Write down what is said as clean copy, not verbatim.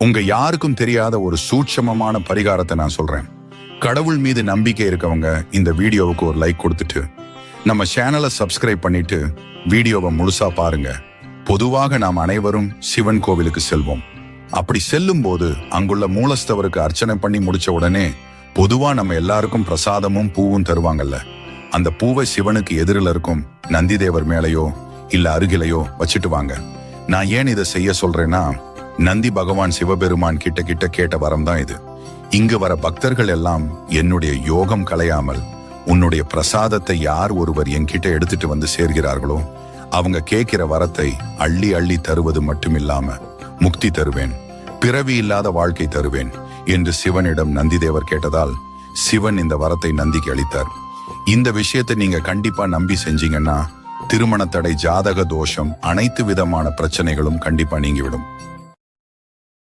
உங்க யாருக்கும் தெரியாத ஒரு சூட்சமமான பரிகாரத்தை நான் சொல்றேன். கடவுள் மீது நம்பிக்கை இருக்கவங்க இந்த வீடியோவுக்கு ஒரு லைக் கொடுத்துட்டு நம்ம சேனலை சப்ஸ்கிரைப் பண்ணிட்டு வீடியோவை முழுசா பாருங்க. பொதுவாக நாம் அனைவரும் சிவன் கோவிலுக்கு செல்வோம். அப்படி செல்லும் போது அங்குள்ள மூலஸ்தவருக்கு அர்ச்சனை பண்ணி முடிச்ச உடனே பொதுவா நம்ம எல்லாருக்கும் பிரசாதமும் பூவும் தருவாங்கல்ல. அந்த பூவை சிவனுக்கு எதிரில் இருக்கும் நந்திதேவர் மேலேயோ இல்ல அருகிலையோ வச்சுட்டு வாங்க. நான் ஏன் இதை செய்ய சொல்றேன்னா, நந்தி பகவான் சிவபெருமான் கிட்ட கேட்ட வரம் தான் இது. இங்கு வர பக்தர்கள் எல்லாம் என்னுடைய யோகம் கலையாமல் உன்னுடைய பிரசாதத்தை யார் ஒருவர் என்கிட்ட எடுத்துட்டு வந்து சேர்கிறார்களோ அவங்க கேட்கிற வரத்தை அள்ளி அள்ளி தருவது மட்டுமில்லாம முக்தி தருவேன், பிறவி இல்லாத வாழ்க்கை தருவேன் என்று சிவனிடம் நந்திதேவர் கேட்டதால் சிவன் இந்த வரத்தை நந்திக்கு அளித்தார். இந்த விஷயத்தை நீங்க கண்டிப்பா நம்பி செஞ்சீங்கன்னா திருமண தடை, ஜாதக தோஷம், அனைத்து விதமான பிரச்சனைகளும் கண்டிப்பா நீங்கிவிடும்.